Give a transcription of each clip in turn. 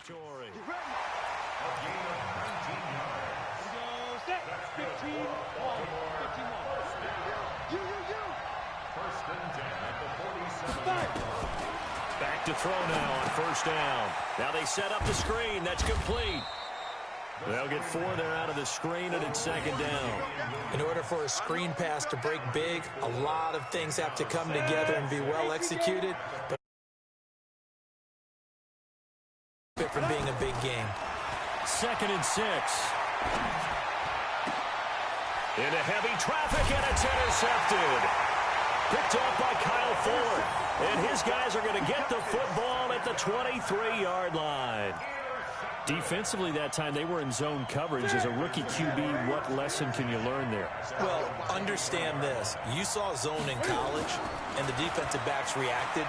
territory. A gain of 19 yards. Set. 15-1. 15-1. First and 10 at the 47. Back to throw now on first down. Now they set up the screen. That's complete. They'll get 4 there out of the screen, and it's second down. In order for a screen pass to break big, a lot of things have to come together and be well executed. But from being a big game. 2nd and 6. Into heavy traffic, and it's intercepted. Picked up by Kyle Fuller. And his guys are going to get the football at the 23-yard line. Defensively that time, they were in zone coverage. As a rookie QB, what lesson can you learn there? Well, understand this. You saw zone in college, and the defensive backs reacted,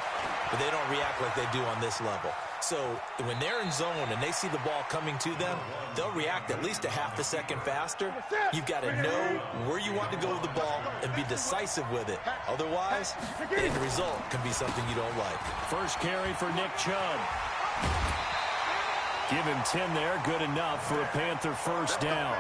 but they don't react like they do on this level. So when they're in zone and they see the ball coming to them, they'll react at least a half a second faster. You've got to know where you want to go with the ball and be decisive with it. Otherwise, the end result can be something you don't like. First carry for Nick Chubb. Give him 10 there. Good enough for a Panther first down.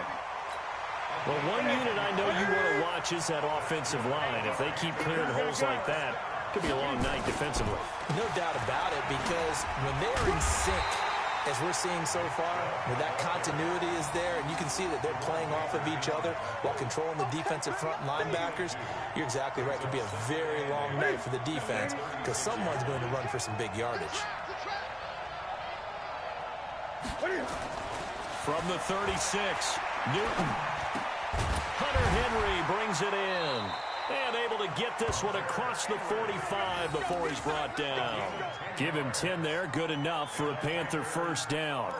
Well, one unit I know you want to watch is that offensive line. If they keep clearing holes like that, it could be a long night defensively. No doubt about it, because when they're in sync, as we're seeing so far, where that continuity is there, and you can see that they're playing off of each other while controlling the defensive front linebackers, you're exactly right. It could be a very long night for the defense because someone's going to run for some big yardage. From the 36, Newton. Hunter Henry brings it in. And able to get this one across the 45 before he's brought down. Give him 10 there. Good enough for a Panther first down.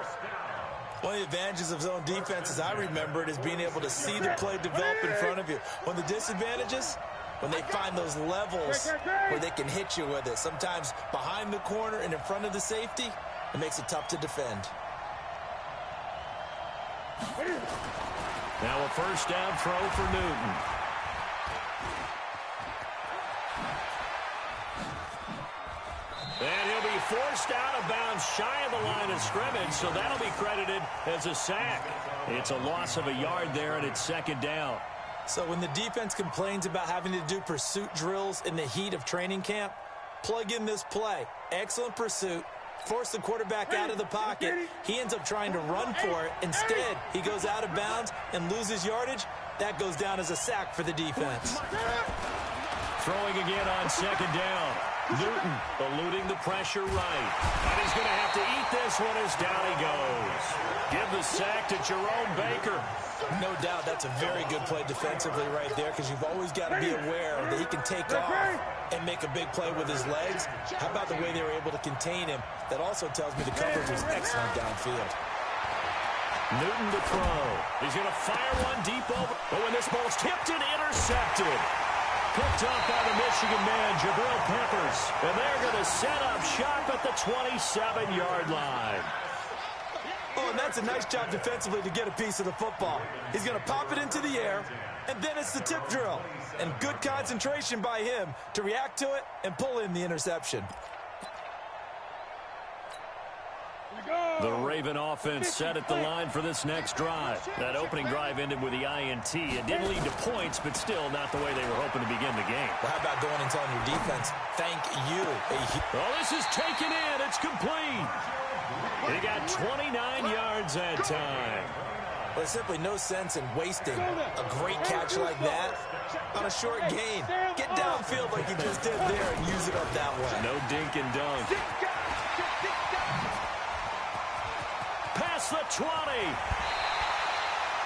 One of the advantages of zone defense, as I remember it, is being able to see the play develop in front of you. One of the disadvantages, when they find those levels where they can hit you with it. Sometimes behind the corner and in front of the safety, it makes it tough to defend. Now a first down throw for Newton. And he'll be forced out of bounds shy of the line of scrimmage, so that'll be credited as a sack. It's a loss of a yard there, and it's second down. So when the defense complains about having to do pursuit drills in the heat of training camp, plug in this play. Excellent pursuit. Force the quarterback out of the pocket. He ends up trying to run for it. Instead, he goes out of bounds and loses yardage. That goes down as a sack for the defense. Throwing again on second down. Newton eluding the pressure right. And he's going to have to eat this one as down he goes. Give the sack to Jerome Baker. No doubt that's a very good play defensively right there, because you've always got to be aware that he can take off and make a big play with his legs. How about the way they were able to contain him? That also tells me the coverage was excellent downfield. Newton to throw. He's going to fire one deep over. But when this ball's tipped and intercepted. Picked up by the Michigan man, Jabril Peppers. And they're going to set up shop at the 27-yard line. Oh, and that's a nice job defensively to get a piece of the football. He's going to pop it into the air, and then it's the tip drill. And good concentration by him to react to it and pull in the interception. The Raven offense set at the line for this next drive. That opening drive ended with the INT. It didn't lead to points, but still not the way they were hoping to begin the game. Well, how about going and telling your defense, thank you. Oh, this is taken in. It's complete. He got 29 yards that time. Well, there's simply no sense in wasting a great catch like that on a short gain. Get downfield like you just did there and use it up that way. No dink and dunk. Past the 20.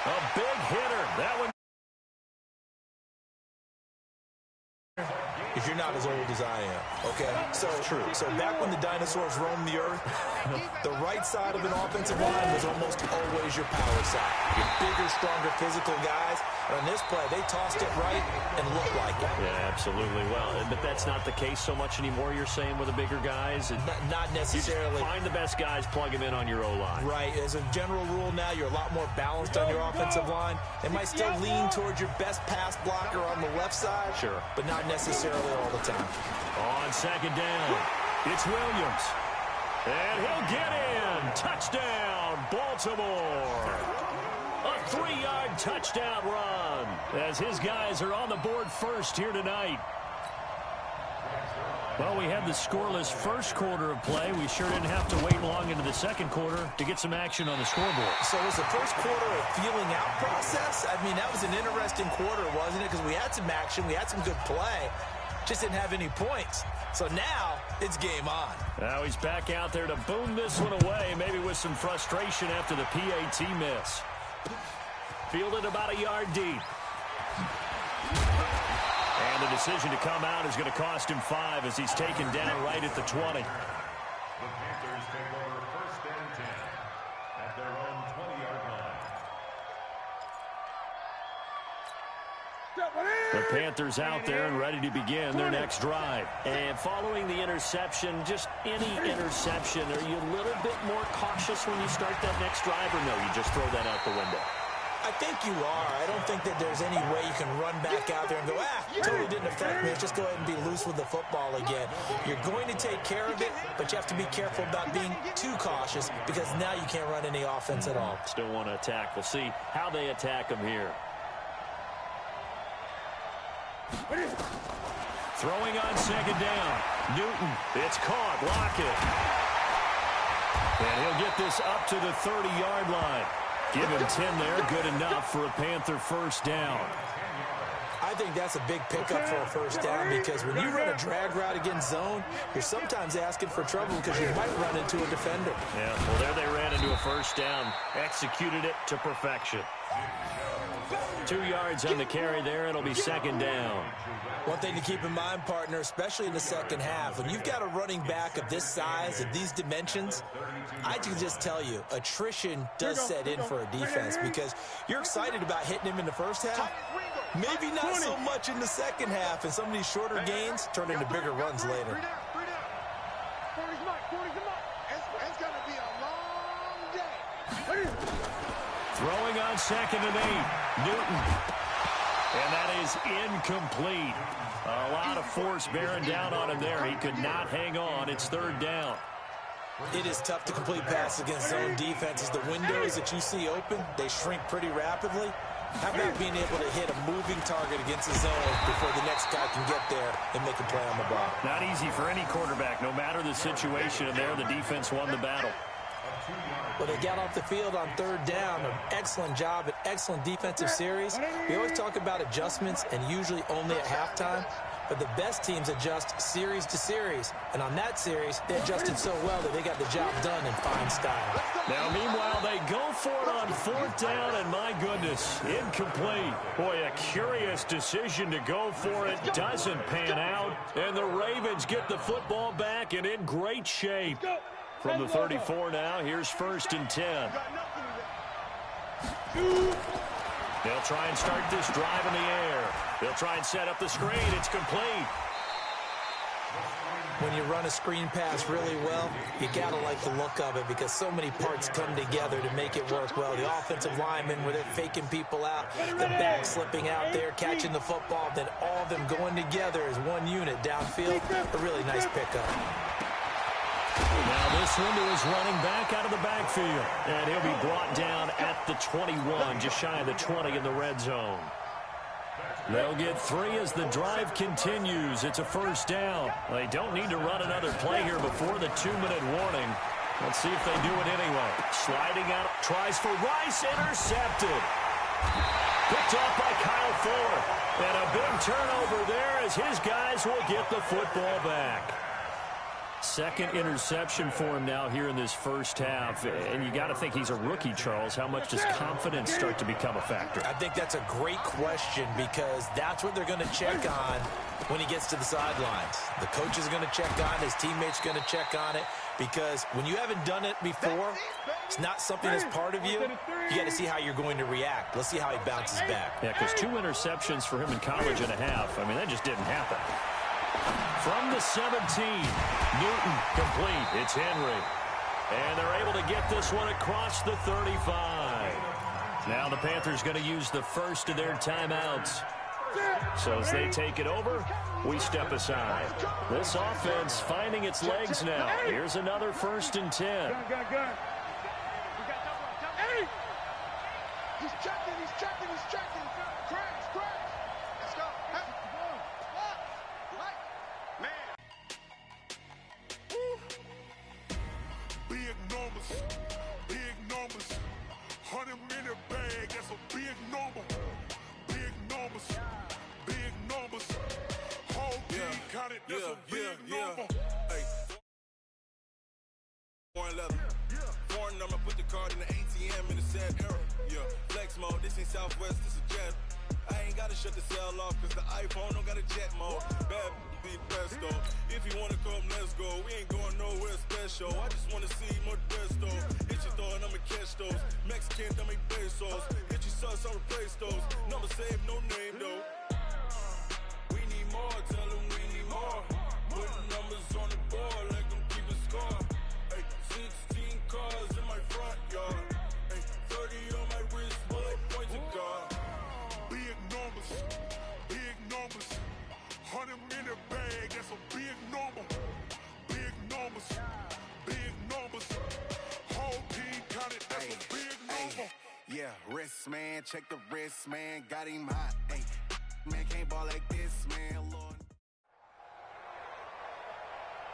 A big hitter. That one. If you're not as old as I am, okay? So back when the dinosaurs roamed the earth, the right side of an offensive line was almost always your power side. Your bigger, stronger, physical guys. And on this play, they tossed it right and looked like it. Yeah, absolutely. Well, but that's not the case so much anymore, you're saying, with the bigger guys? Not necessarily. You find the best guys, plug them in on your O-line. Right. As a general rule now, you're a lot more balanced on your offensive line. They might still lean towards your best pass blocker on the left side. Sure. But not necessarily all the time. On second down, it's Williams. And he'll get in. Touchdown, Baltimore. A 3-yard touchdown run as his guys are on the board first here tonight. Well, we had the scoreless first quarter of play. We sure didn't have to wait long into the second quarter to get some action on the scoreboard. So was the first quarter a feeling out process? I mean, that was an interesting quarter, wasn't it? Because we had some action, we had some good play, just didn't have any points. So now it's game on. Now he's back out there to boom this one away, maybe with some frustration after the PAT miss. Fielded about a yard deep. And the decision to come out is going to cost him 5 as he's taken down right at the 20. The Panthers take over first and 10 at their own 20-yard line. The Panthers out there and ready to begin their next drive. And following the interception, just any interception, are you a little bit more cautious when you start that next drive, or no, you just throw that out the window? I think you are. I don't think that there's any way you can run back out there and go, totally didn't affect me. Let's just go ahead and be loose with the football again. You're going to take care of it, but you have to be careful about being too cautious because now you can't run any offense at all. Still want to attack. We'll see how they attack him here. Throwing on second down. Newton, it's caught. Lockett. And he'll get this up to the 30-yard line. Give him 10 there. Good enough for a Panther first down. I think that's a big pickup for a first down because when you run a drag route against zone, you're sometimes asking for trouble because you might run into a defender. Yeah, well, there they ran into a first down. Executed it to perfection. 2 yards on the carry there. It'll be second down. One thing to keep in mind, partner, especially in the second half, when you've got a running back of this size, of these dimensions, I can just tell you, attrition does set in for a defense because you're excited about hitting him in the first half. Maybe not so much in the second half, and some of these shorter gains turn into bigger runs later. Throwing on second and 8. Newton. And that is incomplete. A lot of force bearing down on him there. He could not hang on. It's third down. It is tough to complete passes against zone defenses. The windows that you see open, they shrink pretty rapidly. How about being able to hit a moving target against the zone before the next guy can get there and make a play on the ball? Not easy for any quarterback, no matter the situation. And there, the defense won the battle. Well, they got off the field on third down. An excellent job, an excellent defensive series. We always talk about adjustments and usually only at halftime. But the best teams adjust series to series. And on that series, they adjusted so well that they got the job done in fine style. Now, meanwhile, they go for it on fourth down, and my goodness, incomplete. Boy, a curious decision to go for it. Doesn't pan out. And the Ravens get the football back and in great shape. From the 34 now, here's first and 10. They'll try and start this drive in the air. They'll try and set up the screen. It's complete. When you run a screen pass really well, you got to like the look of it because so many parts come together to make it work well. The offensive linemen, where they're faking people out, the back slipping out there, catching the football, then all of them going together as one unit downfield. A really nice pickup. Now this one to his running back out of the backfield. And he'll be brought down at the 21, just shy of the 20 in the red zone. They'll get 3 as the drive continues. It's a first down. They don't need to run another play here before the 2-minute warning. Let's see if they do it anyway. Sliding out, tries for Rice, intercepted. Picked off by Kyle Fuller. And a big turnover there as his guys will get the football back. Second interception for him now here in this first half. And you got to think he's a rookie, Charles. How much does confidence start to become a factor? I think that's a great question because that's what they're going to check on when he gets to the sidelines. The coach is going to check on it. His teammates are going to check on it because when you haven't done it before, it's not something that's part of you. You got to see how you're going to react. Let's see how he bounces back. Yeah, because 2 interceptions for him in college and a half. I mean, that just didn't happen. From the 17, Newton complete. It's Henry. And they're able to get this one across the 35. Now the Panthers going to use the first of their timeouts. So as they take it over, we step aside. This offense finding its legs now. Here's another 1st and 10. He's checking. Crash. Let's go. Man. Big numbers. 100 minute bag, that's a big number. Big numbers. Whole team counted, that's a big number. Hey. Foreign leather. Foreign number, put the card in the ATM in the sad era. Yeah, flex mode, this ain't Southwest, this a jet. I ain't gotta shut the cell off, cause the iPhone don't got a jet mode. Bad be pesto. If you wanna come, let's go. We ain't going nowhere special. I just wanna see more Modesto. Hit your throw and I'ma catch those. Mexican, dummy pesos. Hit your sauce, I'll replace those. Number save, no name though. We need more, tell them we need more. Putting numbers on the board, like them keep a score. Hey, 16 cars in my front yard. Hey, 30 on my wrist, bullet points of God. Big numbers. 100 minute bag, that's a big number. Big numbers. Whole team counted, that's a big number. Yeah, wrist man, check the wrist man, got him hot. Ay, man can't ball like this, man, Lord.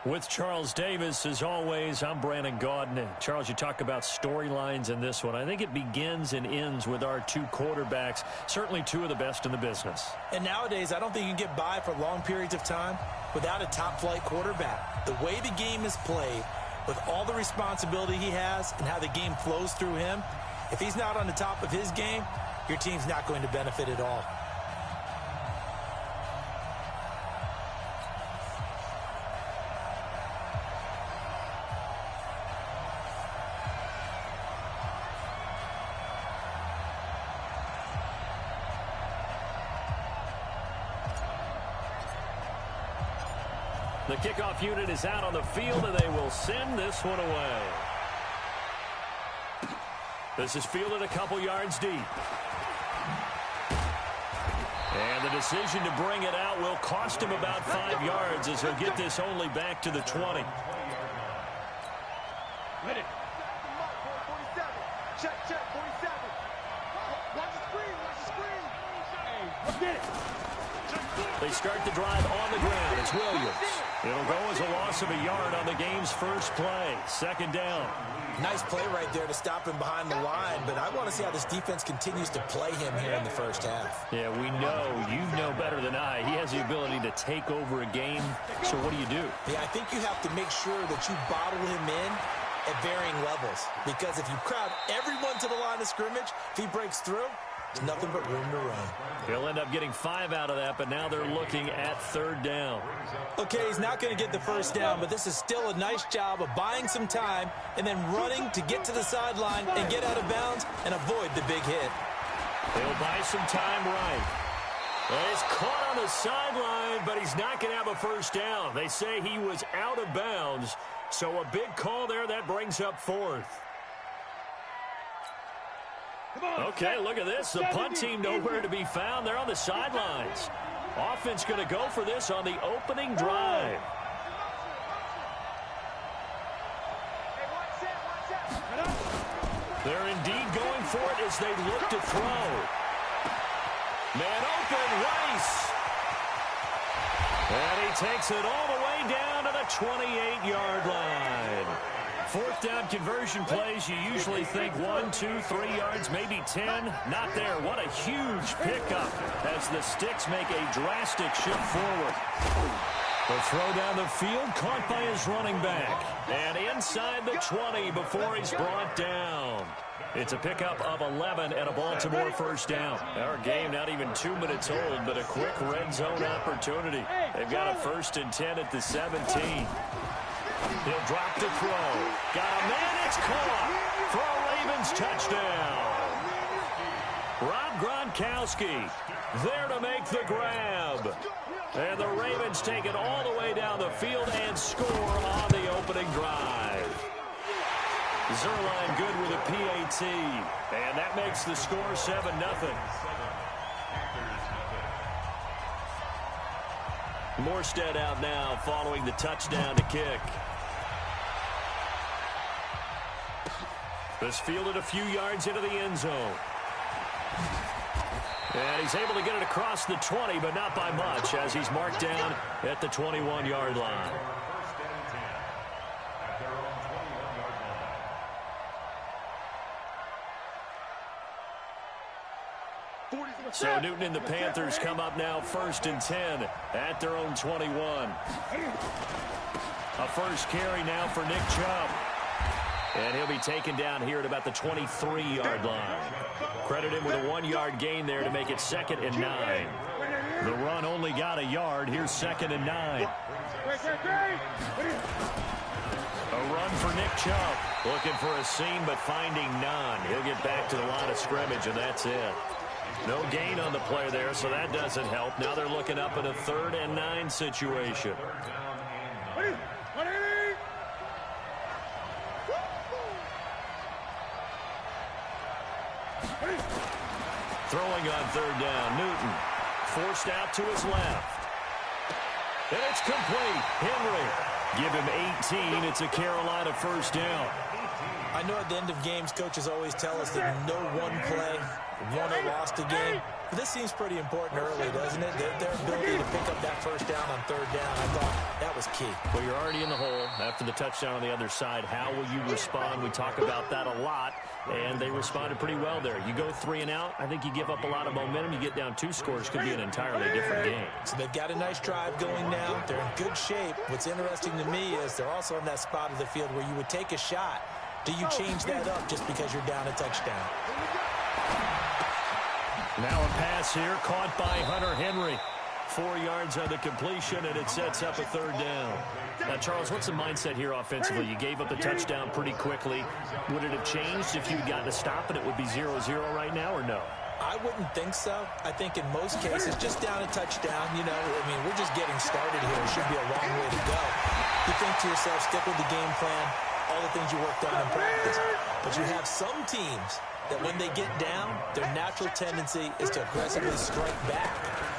With Charles Davis, as always, I'm Brandon Gaudin. And Charles, you talk about storylines in this one. I think it begins and ends with our 2 quarterbacks, certainly 2 of the best in the business. And nowadays, I don't think you can get by for long periods of time without a top-flight quarterback. The way the game is played, with all the responsibility he has and how the game flows through him, if he's not on the top of his game, your team's not going to benefit at all. The kickoff unit is out on the field, and they will send this one away. This is fielded a couple yards deep. And the decision to bring it out will cost him about 5 yards as he'll get this only back to the 20. Ready. Check, 47. Watch the screen. Hey, let's get it. They start the drive on the ground. It's Williams. It'll go as a loss of a yard on the game's first play. 2nd down. Nice play right there to stop him behind the line, but I want to see how this defense continues to play him here in the first half. Yeah, we know, you know better than I, he has the ability to take over a game. So what do you do? Yeah, I think you have to make sure that you bottle him in at varying levels, because if you crowd everyone to the line of scrimmage, if he breaks through, there's nothing but room to run. He'll end up getting 5 out of that, but now they're looking at 3rd down. Okay, he's not going to get the first down, but this is still a nice job of buying some time and then running to get to the sideline and get out of bounds and avoid the big hit. He'll buy some time right. He's caught on the sideline, but he's not going to have a first down. They say he was out of bounds, so a big call there that brings up 4th. Okay, look at this. The punt team nowhere to be found. They're on the sidelines. Offense going to go for this on the opening drive. They're indeed going for it as they look to throw. Man open, Rice. And he takes it all the way down to the 28-yard line. 4th down conversion plays, you usually think 1, 2, 3 yards, maybe 10. Not there. What a huge pickup as the Sticks make a drastic shift forward. The throw down the field, caught by his running back. And inside the 20 before he's brought down. It's a pickup of 11 and a Baltimore first down. Our game not even 2 minutes old, but a quick red zone opportunity. They've got a 1st and 10 at the 17. He'll drop to throw. Got a man, it's caught for a Ravens touchdown. Rob Gronkowski there to make the grab. And the Ravens take it all the way down the field and score on the opening drive. Zerline good with a PAT. And that makes the score 7-0. Morstead out now following the touchdown to kick. This fielded a few yards into the end zone. And he's able to get it across the 20, but not by much, as he's marked down at the 21-yard line. So Newton and the Panthers come up now 1st and 10 at their own 21. A first carry now for Nick Chubb. And he'll be taken down here at about the 23-yard line. Credit him with a 1-yard gain there to make it 2nd and 9. The run only got a yard. Here's 2nd and 9. A run for Nick Chubb. Looking for a seam, but finding none. He'll get back to the line of scrimmage, and that's it. No gain on the play there, so that doesn't help. Now they're looking up at a 3rd and 9 situation. Throwing on 3rd down, Newton. Forced out to his left. And it's complete. Henry. Give him 18. It's a Carolina first down. I know at the end of games, coaches always tell us that no one play won or lost a game. But this seems pretty important early, doesn't it? Their ability to pick up that first down on 3rd down, I thought that was key. Well, you're already in the hole after the touchdown on the other side. How will you respond? We talk about that a lot, and they responded pretty well there. You go 3 and out, I think you give up a lot of momentum. You get down 2 scores, could be an entirely different game. So they've got a nice drive going now. They're in good shape. What's interesting to me is they're also in that spot of the field where you would take a shot. Do you change that up just because you're down a touchdown? Now a pass here, caught by Hunter Henry. 4 yards on the completion, and it sets up a 3rd down. Now, Charles, what's the mindset here offensively? You gave up the touchdown pretty quickly. Would it have changed if you'd gotten a stop and it would be 0-0 right now, or no? I wouldn't think so. I think in most cases, just down a touchdown, you know, I mean, we're just getting started here. It should be a long way to go. You think to yourself, stick with the game plan, all the things you worked on in practice. But you have some teams that when they get down, their natural tendency is to aggressively strike back.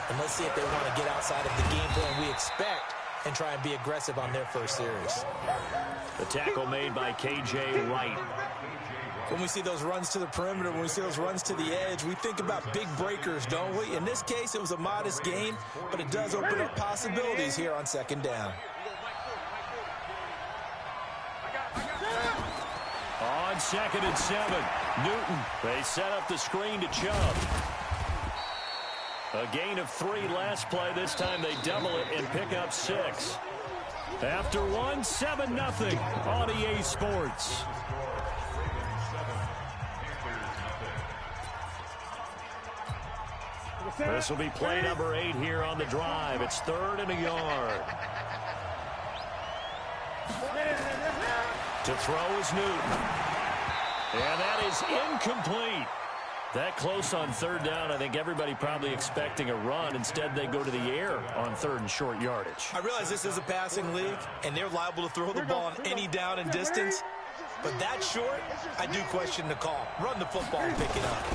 And let's see if they want to get outside of the game plan we expect and try and be aggressive on their first series. The tackle made by K.J. Wright. When we see those runs to the perimeter, when we see those runs to the edge, we think about big breakers, don't we? In this case, it was a modest gain, but it does open up possibilities here on 2nd down. On 2nd and 7, Newton. They set up the screen to Chubb. A gain of 3 last play. This time they double it and pick up 6. After 1, 7-0 on EA Sports. This will be play number 8 here on the drive. It's 3rd and a yard. To throw is Newton. And that is incomplete. That close on 3rd down, I think everybody probably expecting a run. Instead, they go to the air on 3rd and short yardage. I realize this is a passing league, and they're liable to throw the ball on any down and distance. But that short, I do question the call. Run the football and pick it up.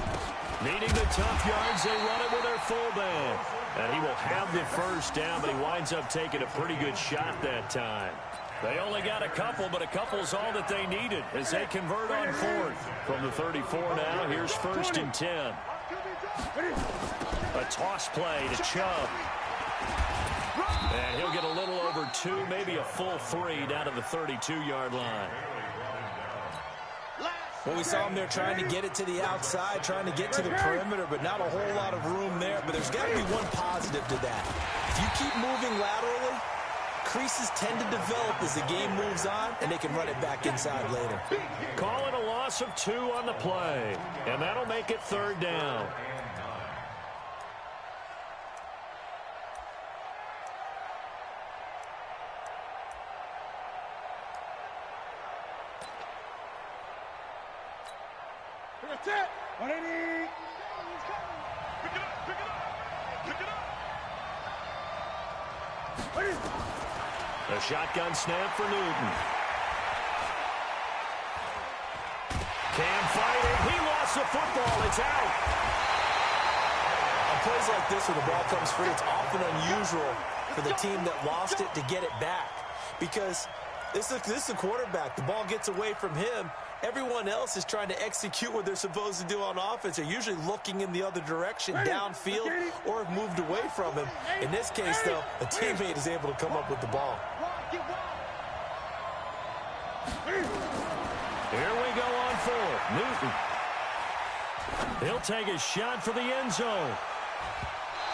Needing the tough yards, they run it with their fullback. And he will have the first down, but he winds up taking a pretty good shot that time. They only got a couple, but a couple's all that they needed as they convert on 4th. From the 34 now, here's 1st and 10. A toss play to Chubb. And he'll get a little over 2, maybe a full 3 down to the 32-yard line. Well, we saw him there trying to get it to the outside, trying to get to the perimeter, but not a whole lot of room there. But there's got to be one positive to that. If you keep moving laterally, creases tend to develop as the game moves on, and they can run it back inside later. Calling a loss of 2 on the play, and that'll make it 3rd down. That's it. 180. Pick it up. Pick it up. Pick it up. A shotgun snap for Newton. Cam fighting. He lost the football. It's out. On plays like this where the ball comes free, it's often unusual for the team that lost it to get it back. Because this is a quarterback. The ball gets away from him. Everyone else is trying to execute what they're supposed to do on offense. They're usually looking in the other direction, downfield, or have moved away from him. In this case, though, a teammate is able to come up with the ball. Here we go on fourth. Newton. He'll take a shot for the end zone.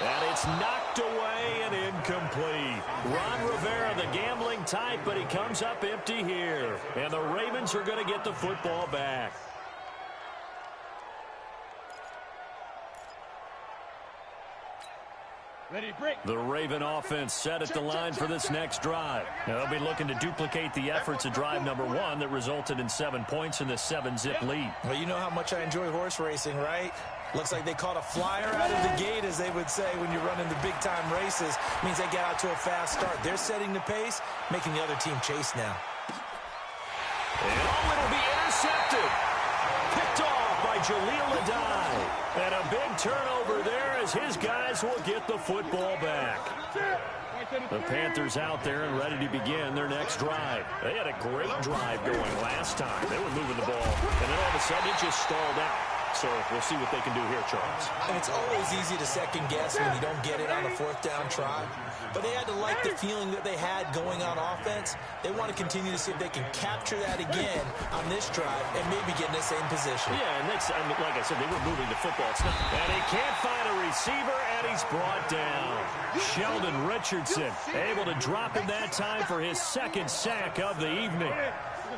And it's knocked away and incomplete. Ron Rivera, the gambling type, but he comes up empty here. And the Ravens are going to get the football back. Ready, break. The Raven offense set at the line for this next drive. Now, they'll be looking to duplicate the efforts of drive number 1 that resulted in 7 points in the 7-zip lead. Well, you know how much I enjoy horse racing, right? Looks like they caught a flyer out of the gate, as they would say when you're running the big-time races. Means they get out to a fast start. They're setting the pace, making the other team chase now. And it'll be intercepted. Picked off by Jaleel Adai. And a big turnover there as his guys will get the football back. The Panthers out there and ready to begin their next drive. They had a great drive going last time. They were moving the ball, and then all of a sudden it just stalled out. So we'll see what they can do here, Charles. And it's always easy to second guess when you don't get it on a 4th down try. But they had to like the feeling that they had going on offense. They want to continue to see if they can capture that again on this drive and maybe get in the same position. Yeah, and that's, like I said, they were moving the football. And he can't find a receiver, and he's brought down. Sheldon Richardson able to drop him that time for his 2nd sack of the evening.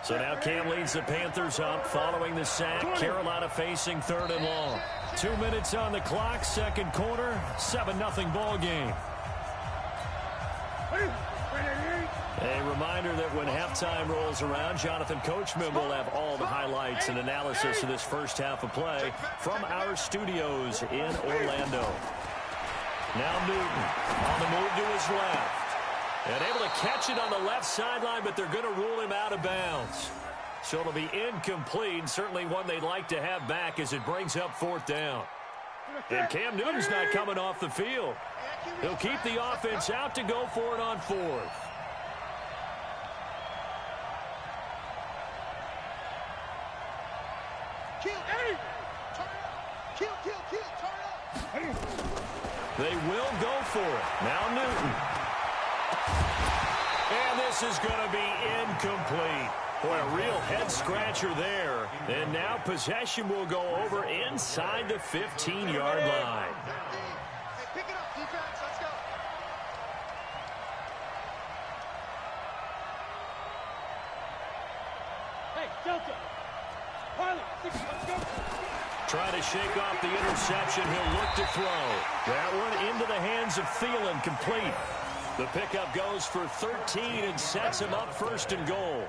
So now Cam leads the Panthers up following the sack. Carolina facing 3rd and long. 2 minutes on the clock, 2nd quarter, 7-0 ball game. A reminder that when halftime rolls around, Jonathan Coachman will have all the highlights and analysis of this first half of play from our studios in Orlando. Now Newton on the move to his left. And able to catch it on the left sideline, but they're going to rule him out of bounds. So it'll be incomplete, certainly one they'd like to have back as it brings up 4th down. And Cam Newton's not coming off the field. He'll keep the offense out to go for it on 4th. They will go for it. Now Newton. And this is going to be incomplete. Boy, a real head-scratcher there. And now possession will go over inside the 15-yard line. Pick it up, defense. Let's go. Hey, Delta. Harley, let's go. Trying to shake off the interception. He'll look to throw. That one into the hands of Thielen, complete. The pickup goes for 13 and sets him up 1st and goal.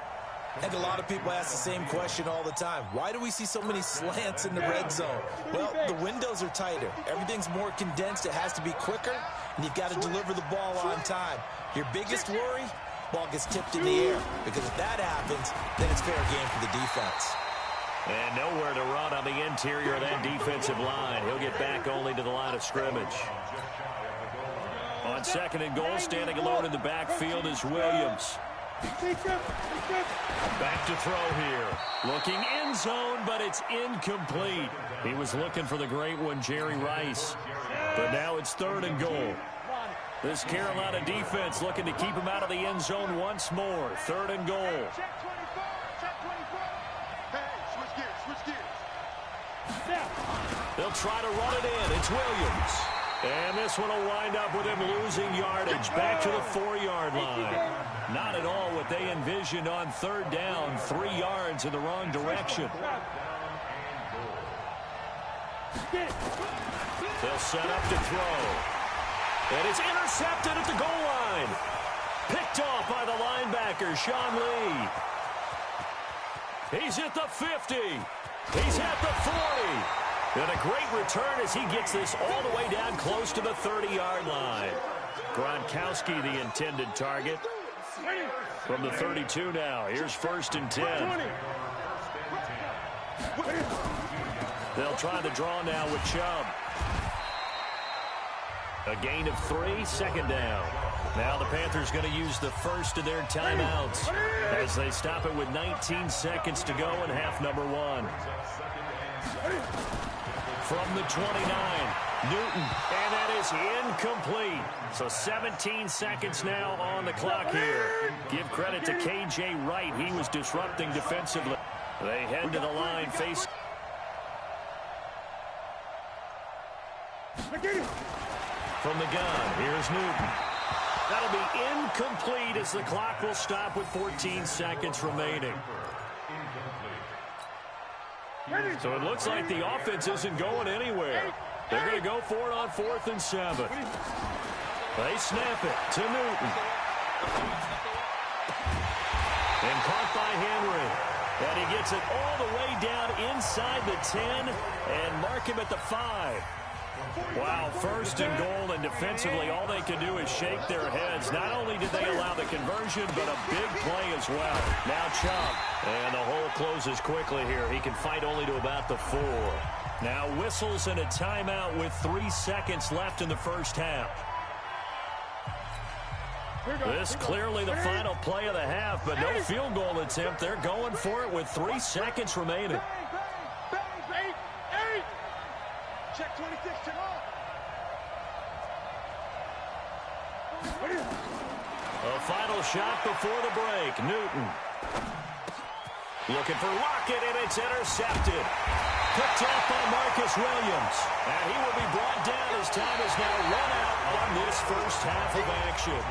I think a lot of people ask the same question all the time. Why do we see so many slants in the red zone? Well, the windows are tighter. Everything's more condensed. It has to be quicker, and you've got to deliver the ball on time. Your biggest worry, ball gets tipped in the air, because if that happens, then it's fair game for the defense. And nowhere to run on the interior of that defensive line. He'll get back only to the line of scrimmage. On 2nd and goal, standing alone in the backfield is Williams. Back to throw here. Looking end zone, but it's incomplete. He was looking for the great one, Jerry Rice. But now it's 3rd and goal. This Carolina defense looking to keep him out of the end zone once more. 3rd and goal. Check 24. Check 24. Hey, switch gears. They'll try to run it in. It's Williams. And this one will wind up with him losing yardage back to the 4-yard line. Not at all what they envisioned on 3rd down. 3 yards in the wrong direction. They'll set up to throw. And it's intercepted at the goal line. Picked off by the linebacker, Sean Lee. He's at the 50. He's at the 40. And a great return as he gets this all the way down close to the 30-yard line. Gronkowski, the intended target. From the 32 now. Here's 1st and 10. They'll try the draw now with Chubb. A gain of 3, 2nd down. Now the Panthers going to use the first of their timeouts as they stop it with 19 seconds to go in half number one. From the 29, Newton, and that is incomplete. So 17 seconds now on the clock here. Give credit to K.J. Wright. He was disrupting defensively. They head to the line, face from the gun. Here's Newton. That'll be incomplete as the clock will stop with 14 seconds remaining. So it looks like the offense isn't going anywhere. They're going to go for it on 4th and 7. They snap it to Newton. And caught by Henry. And he gets it all the way down inside the 10 and mark him at the 5. Wow, 1st and goal, and defensively all they can do is shake their heads. Not only did they allow the conversion, but a big play as well. Now Chubb, and the hole closes quickly here. He can fight only to about the 4. Now whistles and a timeout with 3 seconds left in the first half. This clearly the final play of the half, but no field goal attempt. They're going for it with 3 seconds remaining. Check 26, check off. A final shot before the break. Newton. Looking for Lockett, and it's intercepted. Picked off by Marcus Williams. And he will be brought down as time is now run out on this first half of action.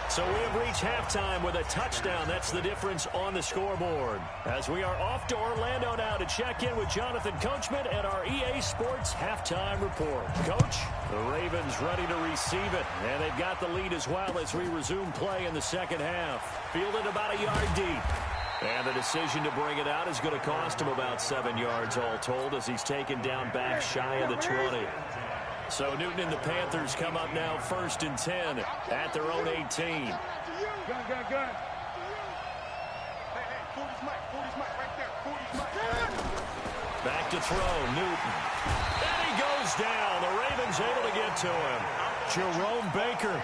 So we have reached halftime with a touchdown. That's the difference on the scoreboard. As we are off to Orlando now to check in with Jonathan Coachman and our EA Sports halftime report. Coach, the Ravens ready to receive it, and they've got the lead as well as we resume play in the second half. Fielded about a yard deep. And the decision to bring it out is going to cost him about 7 yards all told as he's taken down back shy of the 20. So Newton and the Panthers come up now 1st and 10 at their own 18. Gun. Hey, 40's Mike, 40's Mike, right there, 40's Mike. Back to throw, Newton. And he goes down. The Ravens able to get to him. Jerome Baker.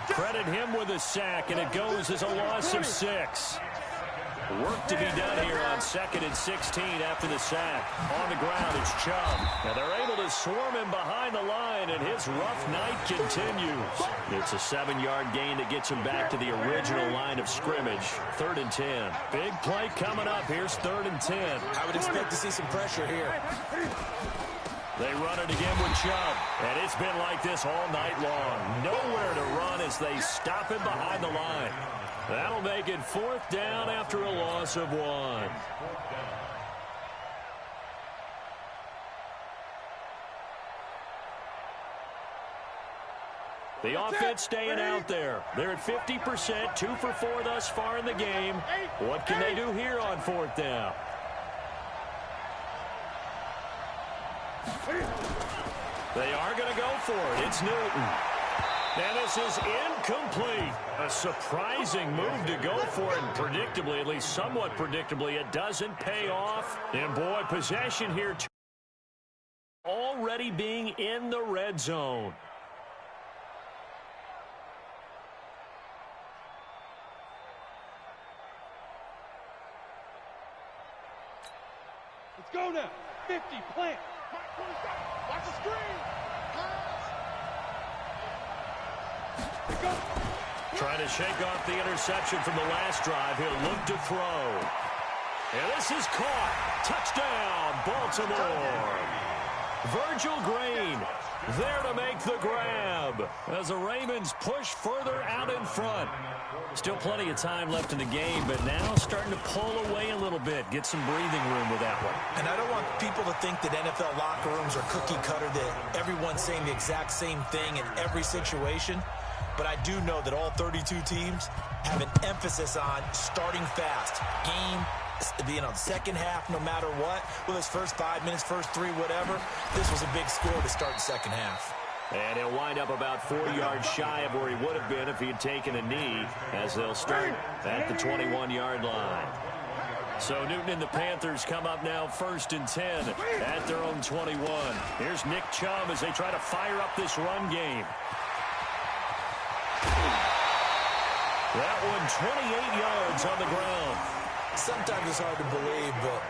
Credit him with a sack, and it goes as a loss of 6. Work to be done here on 2nd and 16 after the sack. On the ground, it's Chubb. And they're able to swarm him behind the line, and his rough night continues. It's a 7-yard gain that gets him back to the original line of scrimmage. 3rd and 10. Big play coming up. Here's 3rd and 10. I would expect to see some pressure here. They run it again with Chubb. And it's been like this all night long. Nowhere to run as they stop him behind the line. That'll make it 4th down after a loss of 1. The offense staying out there. They're at 50%, 2 for 4 thus far in the game. What can they do here on 4th down? They are going to go for it. It's Newton. And this is incomplete. A surprising move to go for it, and predictably, at least somewhat predictably, it doesn't pay off. And boy, possession here already being in the red zone. Let's go now. 50, plant. Watch the screen. Trying to shake off the interception from the last drive. He'll look to throw. And this is caught. Touchdown, Baltimore. Virgil Green there to make the grab as the Ravens push further out in front. Still plenty of time left in the game, but now starting to pull away a little bit. Get some breathing room with that one. And I don't want people to think that NFL locker rooms are cookie cutter, that everyone's saying the exact same thing in every situation. But I do know that all 32 teams have an emphasis on starting fast. Game, second half, no matter what. Whether it's first 5 minutes, first 3, whatever. This was a big score to start the second half. And he'll wind up about 4 yards shy of where he would have been if he had taken a knee, as they'll start at the 21-yard line. So Newton and the Panthers come up now 1st and 10 at their own 21. Here's Nick Chubb as they try to fire up this run game. That one 28 yards on the ground. Sometimes it's hard to believe, but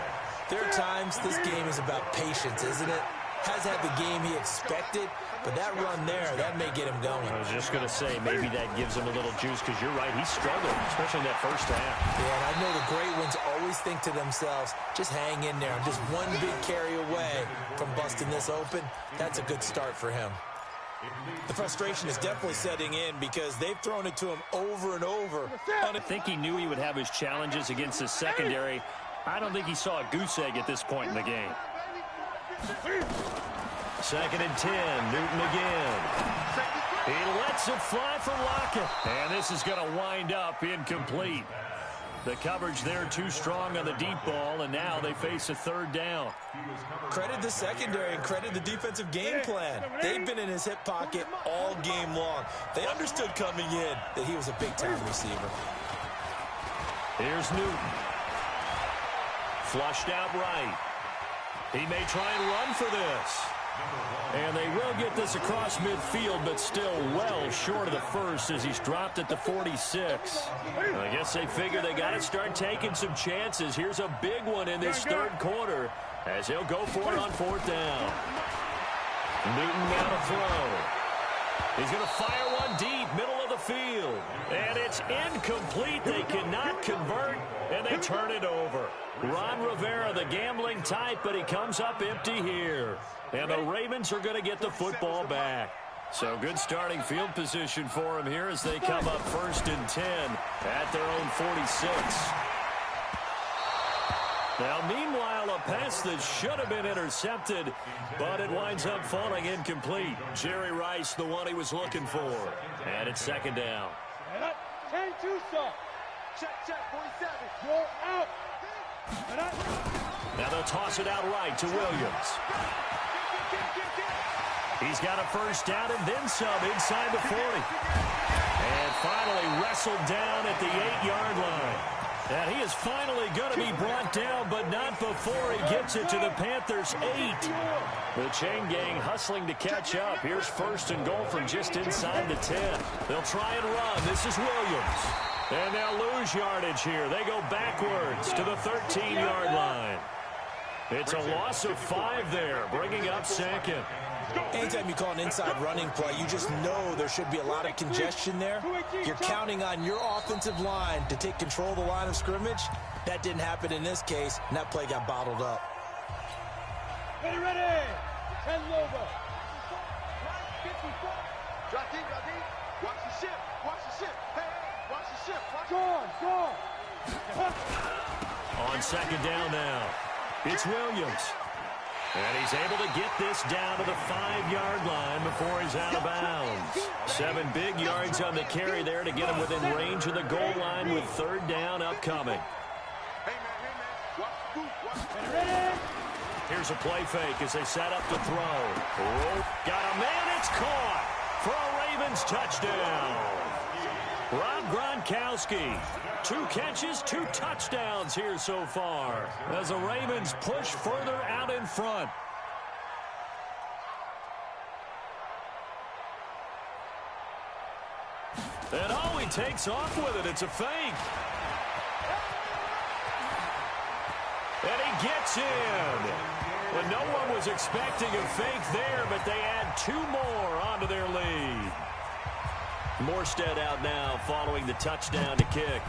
there are times this game is about patience, isn't it? Has had the game he expected, but that run there, that may get him going. I was just going to say, maybe that gives him a little juice, because you're right, he struggled, especially in that first half. Yeah, and I know the great ones always think to themselves, just hang in there. I'm just one big carry away from busting this open. That's a good start for him. The frustration is definitely setting in because they've thrown it to him over and over. I think he knew he would have his challenges against his secondary. I don't think he saw a goose egg at this point in the game. 2nd and 10, Newton again. He lets it fly for Lockett. And this is going to wind up incomplete. The coverage there too strong on the deep ball, and now they face a 3rd down. Credit the secondary and credit the defensive game plan. They've been in his hip pocket all game long. They understood coming in that he was a big-time receiver. Here's Newton. Flushed out right. He may try and run for this. And they will get this across midfield, but still well short of the first as he's dropped at the 46. I guess they figure they got to start taking some chances. Here's a big one in this 3rd quarter as he'll go for it on 4th down. Newton now to throw. He's going to fire one deep, middle of the field. And it's incomplete. They cannot convert, and they turn it over. Ron Rivera, the gambling type, but he comes up empty here. And the Ravens are going to get the football back. So good starting field position for him here as they come up 1st and 10 at their own 46. Now, meanwhile, a pass that should have been intercepted, but it winds up falling incomplete. Jerry Rice, the one he was looking for. And it's 2nd down. 10-2, sir. Check, 47. You're out. Now they'll toss it out right to Williams. He's got a 1st down and then some inside the 40. And finally wrestled down at the 8-yard line. And he is finally going to be brought down, but not before he gets it to the Panthers' 8. The chain gang hustling to catch up. Here's 1st and goal from just inside the 10. They'll try and run. This is Williams. And they'll lose yardage here. They go backwards to the 13-yard line. It's a loss of 5 there, bringing up 2nd. Anytime you call an inside running play, you just know there should be a lot of congestion there. You're counting on your offensive line to take control of the line of scrimmage. That didn't happen in this case, and that play got bottled up. Ready. 10 over. Drop deep. Watch the ship. Hey, watch the ship. Go on. On 2nd down now, it's Williams. And he's able to get this down to the 5-yard line before he's out of bounds. 7 big yards on the carry there to get him within range of the goal line with 3rd down upcoming. Here's a play fake as they set up to throw. Got a man, it's caught for a Ravens touchdown. Rob Gronkowski, 2 catches, 2 touchdowns here so far as the Ravens push further out in front. And oh, he takes off with it. It's a fake. And he gets in. Well, no one was expecting a fake there, but they add 2 more onto their lead. Morstead out now following the touchdown to kick.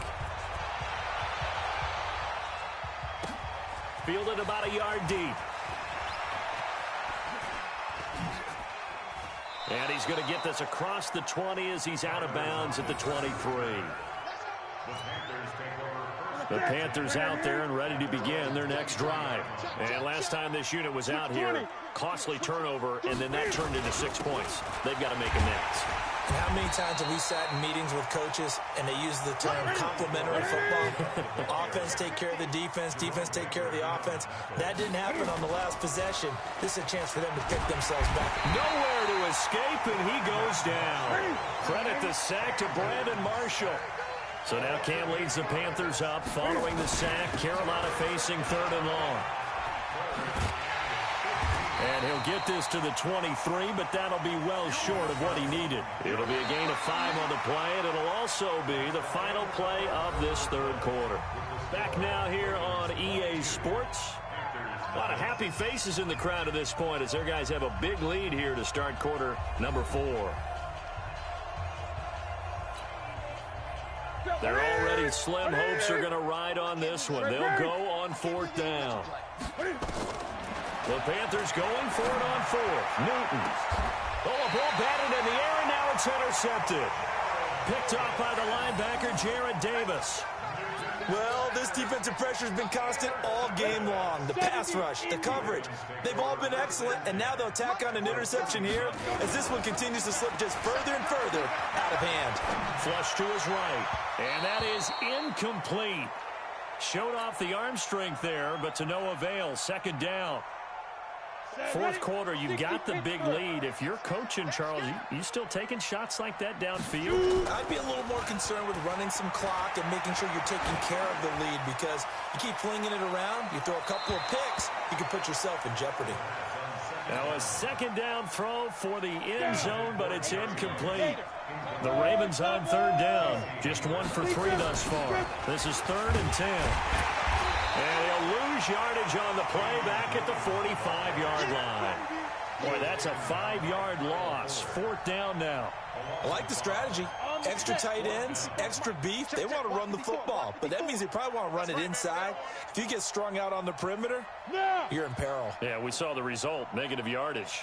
Fielded about a yard deep. And he's going to get this across the 20 as he's out of bounds at the 23. The Panthers out there and ready to begin their next drive. And last time this unit was out here, costly turnover, and then that turned into 6 points. They've got to make amends. And how many times have we sat in meetings with coaches and they use the term complementary football? Offense take care of the defense, defense take care of the offense. That didn't happen on the last possession. This is a chance for them to pick themselves back. Nowhere to escape, and he goes down. Credit the sack to Brandon Marshall. So now Cam leads the Panthers up following the sack. Carolina facing 3rd and long. And he'll get this to the 23, but that'll be well short of what he needed. It'll be a gain of 5 on the play, and it'll also be the final play of this third quarter. Back now here on EA Sports. A lot of happy faces in the crowd at this point as their guys have a big lead here to start quarter number 4. They're already slim hopes are going to ride on this one. They'll go on 4th down. The Panthers going for it on 4th. Newton. Oh, a ball batted in the air, and now it's intercepted. Picked off by the linebacker, Jared Davis. Well, this defensive pressure has been constant all game long. The pass rush, the coverage, they've all been excellent, and now they'll tack on an interception here as this one continues to slip just further and further out of hand. Flush to his right, and that is incomplete. Showed off the arm strength there, but to no avail. 2nd down. 4th quarter, you've got the big lead. If you're coaching, Charles, you still taking shots like that downfield? I'd be a little more concerned with running some clock and making sure you're taking care of the lead, because you keep flinging it around, you throw a couple of picks, you can put yourself in jeopardy. Now a 2nd down throw for the end zone, but it's incomplete. The Ravens on 3rd down. Just 1 for 3 thus far. This is 3rd and 10. And he'll lose yardage on the play back at the 45-yard line. Boy, that's a 5-yard loss. 4th down now. I like the strategy. Extra tight ends, extra beef. They want to run the football, but that means they probably want to run it inside. If you get strung out on the perimeter, you're in peril. Yeah, we saw the result. Negative yardage.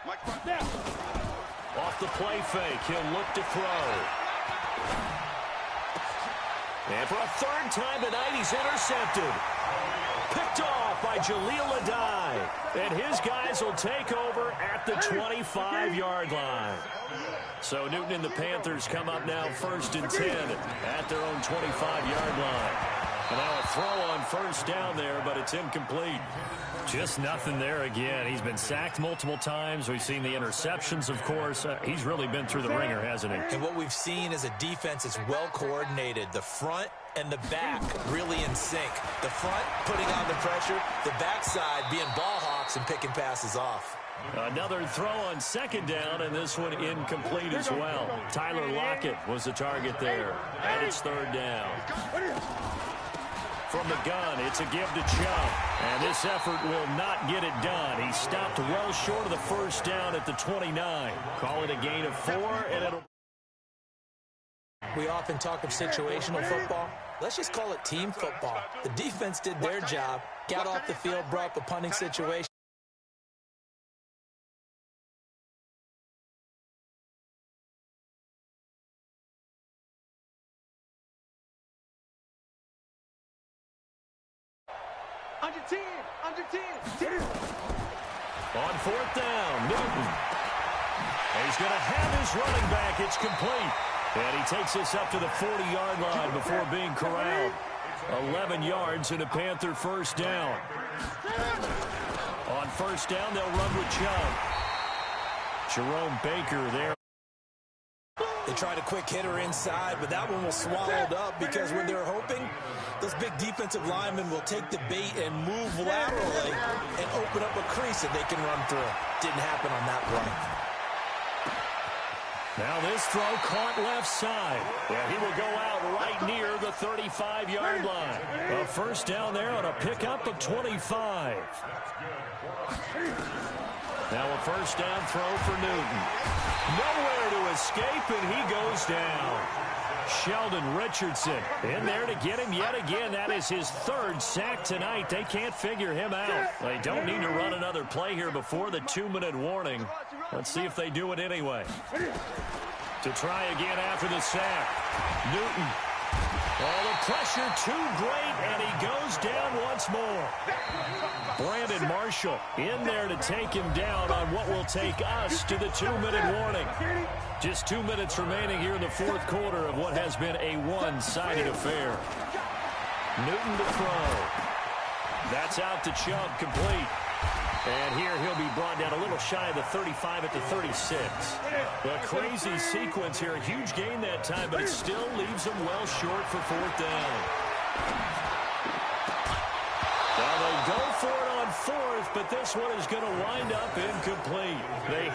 Off the play fake, he'll look to throw. And for a 3rd time tonight, he's intercepted. Picked off by Jaleel Adai. And his guys will take over at the 25-yard line. So Newton and the Panthers come up now 1st and 10 at their own 25-yard line. And now a throw on 1st down there, but it's incomplete. Just nothing there again. He's been sacked multiple times. We've seen the interceptions, of course. He's really been through the ringer, hasn't he? And what we've seen is a defense that's well coordinated. The front and the back really in sync. The front putting on the pressure, the backside being ball hawks and picking passes off. Another throw on 2nd down, and this one incomplete as well. Tyler Lockett was the target there. And it's 3rd down. From the gun, it's a give to Chubb. And this effort will not get it done. He stopped well short of the 1st down at the 29. Call it a gain of 4, and it'll... We often talk of situational football. Let's just call it team football. The defense did their job, got off the field, brought the punting situation. Under 10. On 4th down, Newton. And he's going to have his running back. It's complete. And he takes us up to the 40-yard line before being corralled. 11 yards and a Panther 1st down. On 1st down, they'll run with Chubb. Jerome Baker there. They tried a quick hitter inside, but that one was swallowed up because when they're hoping, those big defensive linemen will take the bait and move laterally and open up a crease that they can run through. Didn't happen on that play. Now this throw caught left side. And he will go out right near the 35-yard line. A 1st down there on a pickup of 25. Now a 1st down throw for Newton. Nowhere to escape, and he goes down. Sheldon Richardson in there to get him yet again. That is his 3rd sack tonight. They can't figure him out. They don't need to run another play here before the 2-minute warning. Let's see if they do it anyway. To try again after the sack. Newton. Oh, the pressure too great, and he goes down once more. Brandon Marshall in there to take him down on what will take us to the 2-minute warning. Just 2 minutes remaining here in the 4th quarter of what has been a one-sided affair. Newton to throw. That's out to Chubb, complete. And here he'll be brought down a little shy of the 35 at the 36. A crazy sequence here. A huge gain that time, but it still leaves him well short for 4th down. Now they go for it on fourth, but this one is going to wind up incomplete. They